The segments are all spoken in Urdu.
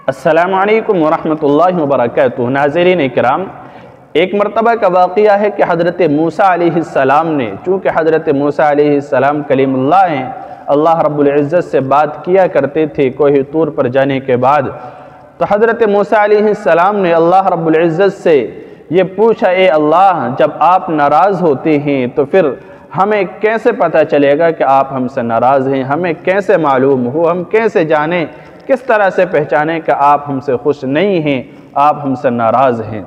السلام علیکم ورحمۃ اللہ وبرکاتہ۔ ناظرین اکرام، ایک مرتبہ کا واقعہ ہے کہ حضرت موسیٰ علیہ السلام نے، چونکہ حضرت موسیٰ علیہ السلام کلیم اللہ ہیں، اللہ رب العزت سے بات کیا کرتے تھے کوہ طور پر جانے کے بعد، تو حضرت موسیٰ علیہ السلام نے اللہ رب العزت سے یہ پوچھا، اے اللہ، جب آپ ناراض ہوتے ہیں تو پھر ہمیں کیسے پتہ چلے گا کہ آپ ہم سے ناراض ہیں؟ ہمیں کیسے معلوم ہو؟ ہم کیسے جانیں؟ کس طرح سے پہچانیں کہ آپ ہم سے خوش نہیں ہیں، آپ ہم سے ناراض ہیں؟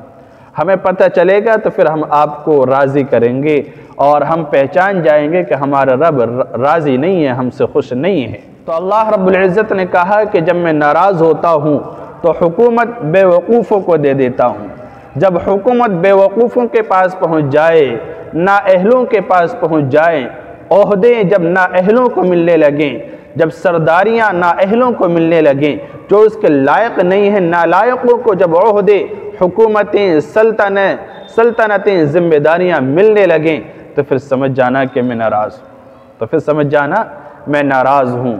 ہمیں پتہ چلے گا تو پھر ہم آپ کو راضی کریں گے اور ہم پہچان جائیں گے کہ ہمارا رب راضی نہیں ہے، ہم سے خوش نہیں ہے۔ تو اللہ رب العزت نے کہا کہ جب میں ناراض ہوتا ہوں تو حکومت بے وقوفوں کو دے دیتا ہوں۔ جب حکومت بے وقوفوں کے پاس پہنچ جائے، نااہلوں کے پاس پہنچ جائیں، عہدے جب نااہلوں کو ملنے لگیں، جب سرداریاں نااہلوں کو ملنے لگیں، جو اس کے لائق نہیں ہیں، نالائقوں کو جب عہدے، حکومتیں، سلطنتیں، ذمہ داریاں ملنے لگیں، تو پھر سمجھ جانا کہ میں ناراض ہوں، تو پھر سمجھ جانا میں ناراض ہوں۔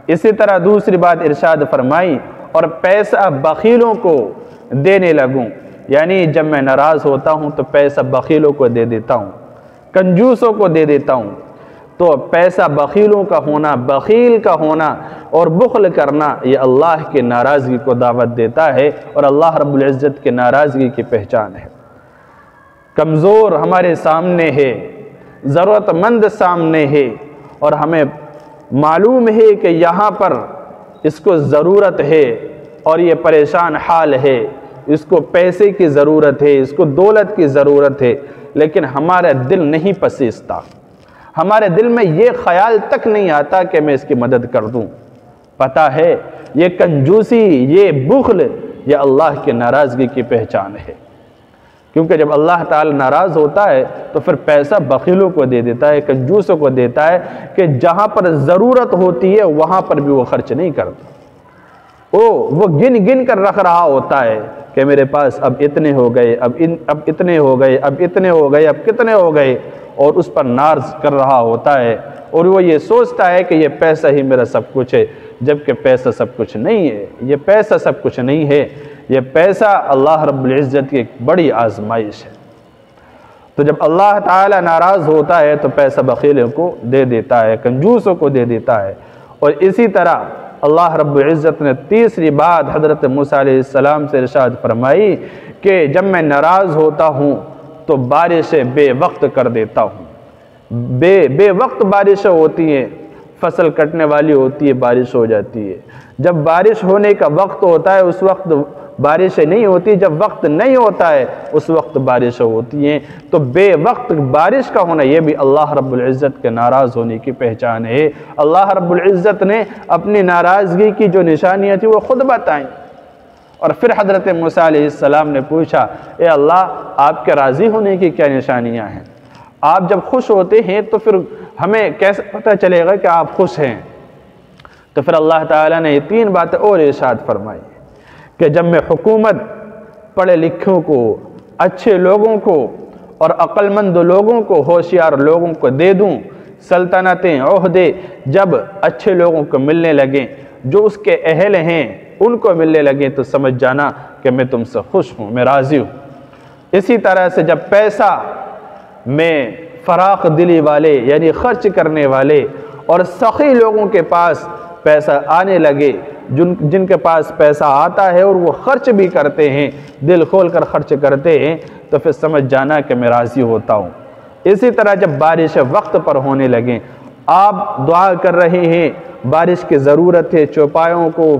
اسی طرح دوسری بات ارشاد فرمائی، اور پیسہ بخیلوں کو دینے لگوں، یعنی جب میں ناراض ہوتا ہوں تو پیسہ بخیلوں کو دے دیتا ہوں، کنجوسوں کو دے دیتا ہوں۔ تو پیسہ بخیلوں کا ہونا، بخیل کا ہونا اور بخل کرنا، یہ اللہ کی ناراضگی کو دعوت دیتا ہے اور اللہ رب العزت کی ناراضگی کی پہچان ہے۔ کمزور ہمارے سامنے ہے، ضرورت مند سامنے ہے، اور ہمیں معلوم ہے کہ یہاں پر اس کو ضرورت ہے اور یہ پریشان حال ہے، اس کو پیسے کی ضرورت ہے، اس کو دولت کی ضرورت ہے، لیکن ہمارا دل نہیں پسیستا، ہمارے دل میں یہ خیال تک نہیں آتا کہ میں اس کی مدد کر دوں۔ پتہ ہے یہ کنجوسی، یہ بخل، یہ اللہ کی ناراضگی کی پہچان ہے، کیونکہ جب اللہ تعالی ناراض ہوتا ہے تو پھر پیسہ بخیلوں کو دے دیتا ہے، کنجوسوں کو دیتا ہے، کہ جہاں پر ضرورت ہوتی ہے وہاں پر بھی وہ خرچ نہیں کرتا۔ وہ گن گن کر رکھ رہا ہوتا ہے کہ میرے پاس اب اتنے ہو گئے، اب اتنے ہو گئے، اب اتنے ہو گئے، اب کتنے ہو گئے، اور اس پر ناز کر رہا ہوتا ہے، اور وہ یہ سوچتا ہے کہ یہ پیسہ ہی میرا سب کچھ ہے، جبکہ پیسہ سب کچھ نہیں ہے، یہ پیسہ سب کچھ نہیں ہے، یہ پیسہ اللہ رب العزت کی ایک بڑی آزمائش ہے۔ تو جب اللہ تعالی ناراض ہوتا ہے تو پیسہ بخیلوں کو دے دیتا ہے، کنجوسوں کو دے دیتا ہے۔ اور اسی طرح اللہ رب العزت نے تیسری بات حضرت موسیٰ علیہ السلام سے ارشاد فرمائی کہ جب میں ناراض ہوتا ہوں تو بارشیں بے وقت کر دیتا ہوں۔ بے وقت بارشیں ہوتی ہیں، فصل کٹنے والی ہوتی ہے، بارش ہو جاتی ہے۔ جب بارش ہونے کا وقت ہوتا ہے اس وقت بارشیں نہیں ہوتی، جب وقت نہیں ہوتا ہے اس وقت بارشیں ہوتی ہیں۔ تو بے وقت بارش کا ہونا یہ بھی اللہ رب العزت کے ناراض ہونے کی پہچان ہے۔ اللہ رب العزت نے اپنی ناراضگی کی جو نشانیاں تھیں وہ خود بتائیں، اور پھر حضرت موسیٰ علیہ السلام نے پوچھا، اے اللہ، آپ کے راضی ہونے کی کیا نشانیاں ہیں؟ آپ جب خوش ہوتے ہیں تو پھر ہمیں کیسے پتہ چلے گا کہ آپ خوش ہیں؟ تو پھر اللہ تعالیٰ نے یہ تین باتیں اور ارشاد فرمائی کہ جب میں حکومت پڑھے لکھوں کو، اچھے لوگوں کو اور عقل مند لوگوں کو، ہوشیار لوگوں کو دے دوں، سلطنتیں، عہدے جب اچھے لوگوں کو ملنے لگیں، جو اس کے اہل ہیں ان کو ملنے لگیں، تو سمجھ جانا کہ میں تم سے خوش ہوں، میں راضی ہوں۔ اسی طرح سے جب پیسہ میں فراخ دلی والے یعنی خرچ کرنے والے اور سخی لوگوں کے پاس پیسہ آنے لگے، جن کے پاس پیسہ آتا ہے اور وہ خرچ بھی کرتے ہیں، دل کھول کر خرچ کرتے ہیں، تو پھر سمجھ جانا کہ میں راضی ہوتا ہوں۔ اسی طرح جب بارشیں وقت پر ہونے لگیں، آپ دعا کر رہے ہیں، بارش کی ضرورت ہے، چوپایوں کو،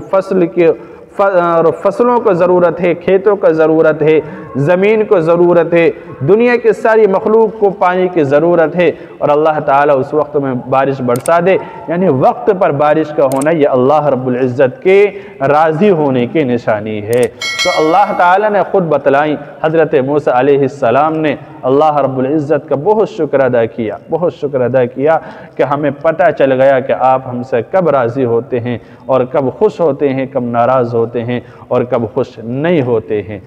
فصلوں کو ضرورت ہے، کھیتوں کو ضرورت ہے، زمین کو ضرورت ہے، دنیا کی ساری مخلوق کو پانی کی ضرورت ہے، اور اللہ تعالیٰ اس وقت میں بارش برسا دے، یعنی وقت پر بارش کا ہونا یہ اللہ رب العزت کے راضی ہونے کی نشانی ہے۔ تو اللہ تعالیٰ نے خود بتلائیں، حضرت موسیٰ علیہ السلام نے اللہ رب العزت کا بہت شکر ادا کیا کہ ہمیں پتہ چل گیا کہ آپ ہم سے کب راضی ہوتے ہیں اور کب خوش ہوتے ہیں، کب ناراض ہوتے ہیں اور کب خوش نہیں ہوتے ہیں۔